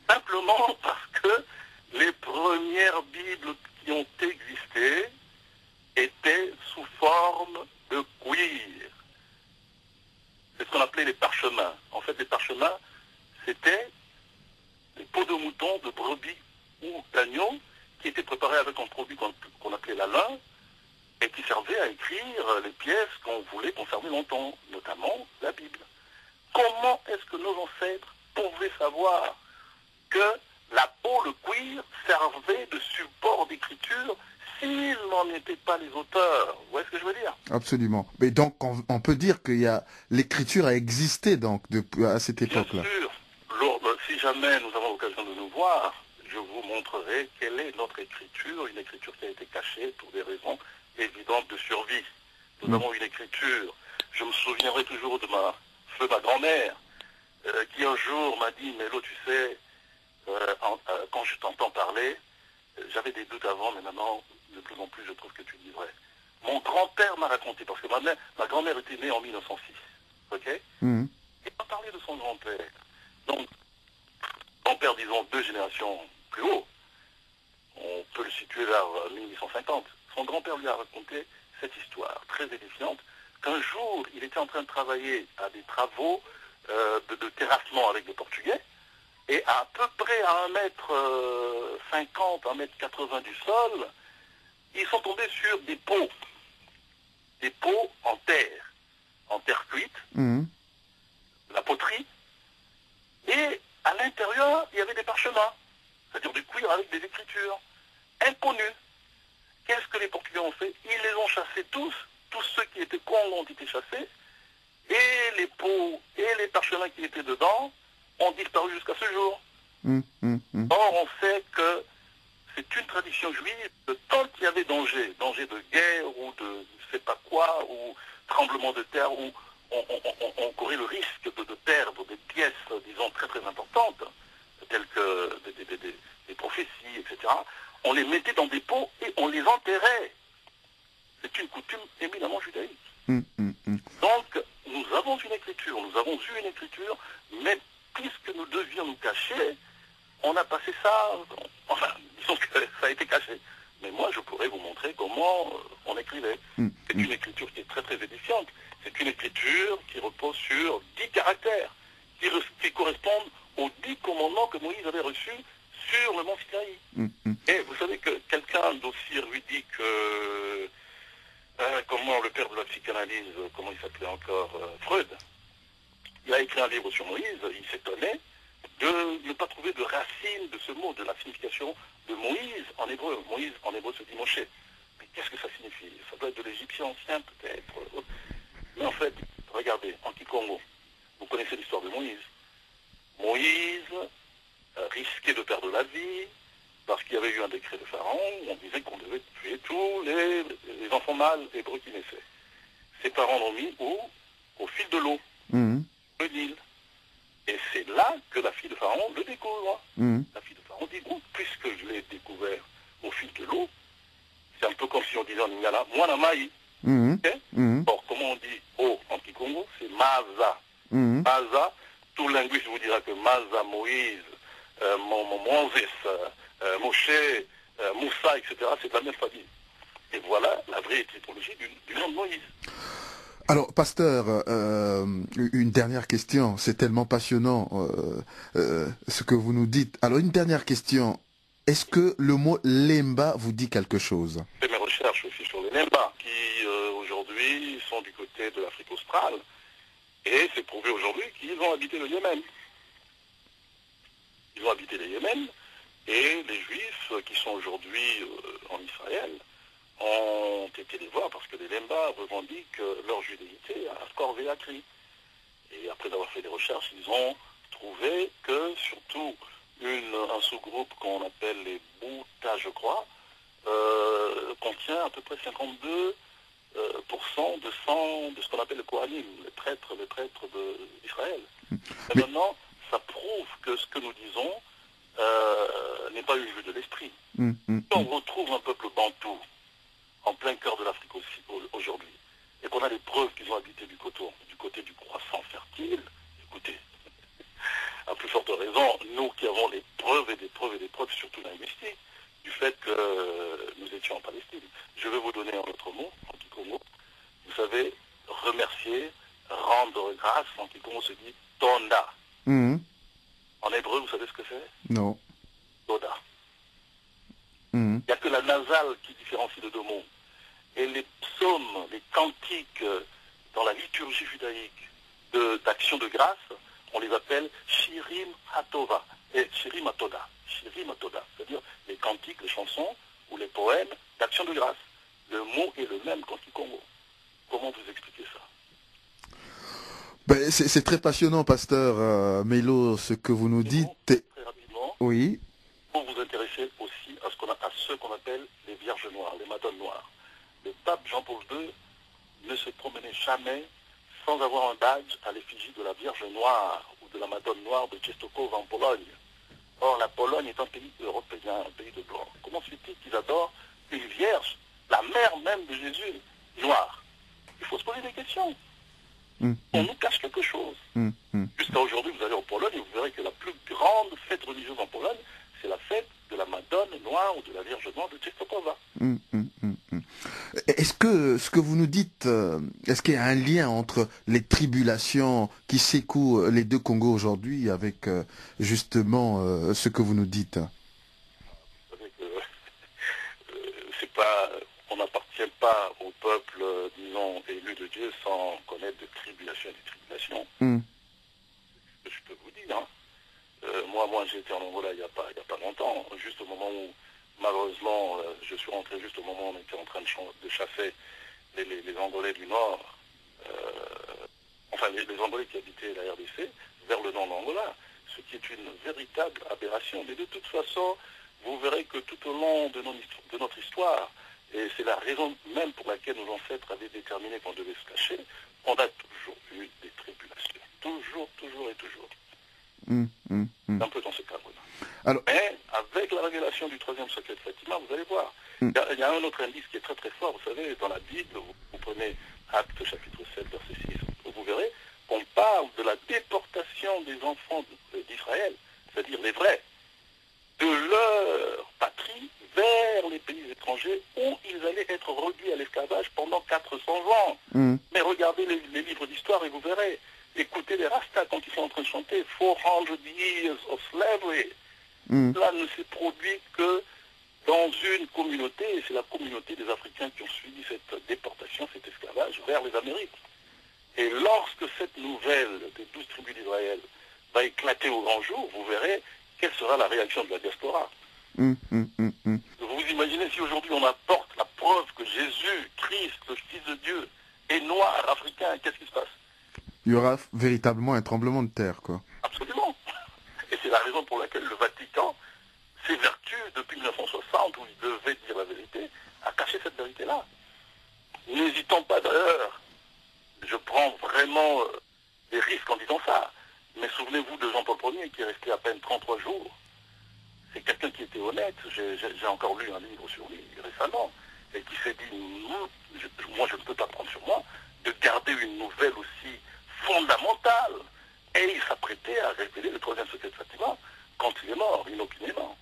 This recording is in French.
Simplement parce que les premières Bibles qui ont existé étaient sous forme de cuir. C'est ce qu'on appelait les parchemins. En fait, les parchemins, c'était des peaux de mouton, de brebis ou d'agneau qui étaient préparés avec un produit qu'on appelait la lin et qui servait à écrire les pièces qu'on voulait conserver longtemps, notamment la Bible. Comment est-ce que nos ancêtres pouvaient savoir que la peau, le cuir, servait de support d'écriture s'ils n'en étaient pas les auteurs? Vous voyez ce que je veux dire? Absolument. Mais donc, on peut dire qu'il y a l'écriture a existé donc à cette Bien époque-là. sûr, si jamais nous avons l'occasion de nous voir, je vous montrerai quelle est notre écriture, une écriture qui a été cachée pour des raisons évidentes de survie. Nous avons une écriture. Je me souviendrai toujours de ma grand-mère, qui un jour m'a dit, Mélo, tu sais, quand je t'entends parler, j'avais des doutes avant, mais maintenant, de plus en plus, je trouve que tu dis vrai. Mon grand-père m'a raconté, parce que ma grand-mère était née en 1906, ok? Il m'a parlé de son grand-père. Donc, grand-père, disons, 2 générations plus haut, on peut le situer vers 1850. Son grand-père lui a raconté cette histoire très édifiante, qu'un jour, il était en train de travailler à des travaux de terrassement avec des Portugais, et à peu près à 1,50 m, 1,80 m du sol, ils sont tombés sur des pots en terre cuite, la poterie, et à l'intérieur, il y avait des parchemins, c'est-à-dire du cuir avec des écritures inconnues. Qu'est-ce que les Portugais ont fait? Ils les ont chassés tous ceux qui étaient cons ont été chassés, et les pots et les parchemins qui étaient dedans ont disparu jusqu'à ce jour. Or, on sait que c'est une tradition juive, que tant qu'il y avait danger de guerre ou de je sais pas quoi, ou tremblement de terre, où on courait le risque de perdre des pièces, disons, très très importantes, telles que des prophéties, etc., on les mettait dans des pots et on les enterrait. C'est une coutume éminemment judaïque. Donc, nous avons une écriture, nous avons eu une écriture, mais puisque nous devions nous cacher, on a passé ça, enfin, disons que ça a été caché. Mais moi, je pourrais vous montrer comment on écrivait. C'est une écriture qui est très très édifiante. C'est une écriture qui repose sur 10 caractères, qui correspondent aux 10 commandements que Moïse avait reçus sur le mont Sinaï. Et vous savez que quelqu'un d'aussi érudit que, comment le père de la psychanalyse, comment il s'appelait encore, Freud, il a écrit un livre sur Moïse, il s'étonnait de ne pas trouver de racine de ce mot, de la signification de Moïse en hébreu. Moïse en hébreu se dit Moshe. Mais qu'est-ce que ça signifie? Ça doit être de l'égyptien ancien peut-être. Mais en fait, regardez, en Kikongo, vous connaissez l'histoire de Moïse. Moïse risquait de perdre la vie parce qu'il y avait eu un décret de Pharaon où on disait qu'on devait tuer tous les enfants mâles hébreux qui naissaient. Ses parents l'ont mis où? Au fil de l'eau, le Nil. Et c'est là que la fille de Pharaon le découvre. La fille de Pharaon dit, oh, puisque je l'ai découvert au fil de l'eau, c'est un peu comme si on disait en lingala, Mwana Mai. Okay? Or, comment on dit eau en Kikongo? C'est Maza. Maza, tout linguiste vous dira que Maza, Moïse, Moses, Moshe, Moussa, etc., c'est la même famille. Et voilà la vraie étymologie du nom de Moïse. Alors, pasteur, une dernière question. C'est tellement passionnant ce que vous nous dites. Alors, une dernière question. Est-ce que le mot Lemba vous dit quelque chose? J'ai fait mes recherches aussi sur les Lemba, qui aujourd'hui sont du côté de l'Afrique australe. Et c'est prouvé aujourd'hui qu'ils ont habité le Yémen. Ils ont habité le Yémen. Et les Juifs qui sont aujourd'hui en Israël ont été les voir parce que les Lemba revendiquent leur judéité à corps et à cri. Et après avoir fait des recherches, ils ont trouvé que surtout un sous-groupe qu'on appelle les Bouta, je crois, contient à peu près 52% de ce qu'on appelle le Kohanim, les prêtres d'Israël. Et maintenant, ça prouve que ce que nous disons n'est pas une vue de l'esprit. On retrouve un peuple bantou en plein cœur de l'Afrique aussi aujourd'hui, et qu'on a les preuves qu'ils ont habité du côté du croissant fertile, écoutez, raison, nous qui avons des preuves et des preuves et des preuves, surtout linguistiques, du fait que nous étions en Palestine. Je vais vous donner un autre mot, en Kikongo. Vous savez, remercier, rendre grâce, en Kikongo se dit Tonda. En hébreu, vous savez ce que c'est? Non. Toda. Il n'y a que la nasale qui différencie les deux mots. Et les psaumes, les cantiques dans la liturgie judaïque d'action de grâce, on les appelle Shirim Hatova et Shirim Hatoda. Shirim Hatoda, c'est-à-dire les cantiques, les chansons ou les poèmes d'action de grâce. Le mot est le même qu'en Kikongo. Comment vous expliquez ça? Ben, c'est très passionnant, pasteur Melo, ce que vous nous dites. Très rapidement, oui. Pour vous intéresser aussi à ceux qu'on appelle les vierges noires, les madones noires. Le pape Jean-Paul II ne se promenait jamais sans avoir un badge à l'effigie de la Vierge Noire ou de la Madone Noire de Częstochowa en Pologne. Or, la Pologne est un pays européen, un pays de blanc. Comment se fait-il qu'ils adorent une Vierge, la mère même de Jésus, noire? Il faut se poser des questions. On nous cache quelque chose. Jusqu'à aujourd'hui, vous allez en Pologne et vous verrez que la plus grande fête religieuse en Pologne, c'est la fête de la Madone Noire ou de la Vierge Noire de Częstochowa. Est-ce que ce que vous nous dites, est-ce qu'il y a un lien entre les tribulations qui secouent les deux Congos aujourd'hui avec justement ce que vous nous dites? Vous savez que c'est pas, on n'appartient pas au peuple, disons, élu de Dieu sans connaître de tribulations et de tribulations. Je peux vous dire, hein. Moi j'ai été en Angola il n'y a pas longtemps, juste au moment où, malheureusement, je suis rentré juste au moment où on était en train de chasser les Angolais du Nord, enfin les Angolais qui habitaient la RDC, vers le nord de l'Angola, ce qui est une véritable aberration. Mais de toute façon, vous verrez que tout au long de notre histoire, et c'est la raison même pour laquelle nos ancêtres avaient déterminé qu'on devait se cacher, on a toujours eu des tribulations. Toujours, toujours et toujours. Un peu dans ce cadre-là. Alors... Mais avec la révélation du troisième secret de Fatima, vous allez voir. Il y a un autre indice qui est très très fort. Vous savez, dans la Bible, vous prenez Actes chapitre 7, verset 6, vous verrez qu'on parle de la déportation des enfants d'Israël, c'est-à-dire les vrais, de leur patrie vers les pays étrangers où ils allaient être réduits à l'esclavage pendant 400 ans. Mais regardez les livres d'histoire et vous verrez. Écoutez les Rastas quand ils sont en train de chanter 400 years of slavery. Cela ne s'est produit que dans une communauté, et c'est la communauté des Africains qui ont suivi cette déportation, cet esclavage vers les Amériques. Et lorsque cette nouvelle des 12 tribus d'Israël va éclater au grand jour, vous verrez quelle sera la réaction de la diaspora. Vous imaginez si aujourd'hui on apporte la preuve que Jésus, Christ, le Fils de Dieu, est noir, africain, qu'est-ce qui se passe? Il y aura véritablement un tremblement de terre, quoi. Absolument. Et c'est la raison pour laquelle le Vatican s'évertue depuis 1960, où il devait dire la vérité, à cacher cette vérité-là. N'hésitons pas d'ailleurs, je prends vraiment des risques en disant ça, mais souvenez-vous de Jean-Paul Ier qui est resté à peine 33 jours. C'est quelqu'un qui était honnête, j'ai encore lu un livre sur lui récemment, et qui s'est dit, moi je ne peux pas prendre sur moi de garder une nouvelle aussi fondamentale. Et il s'apprêtait à révéler le troisième secret de Fatima quand il est mort, inopinément.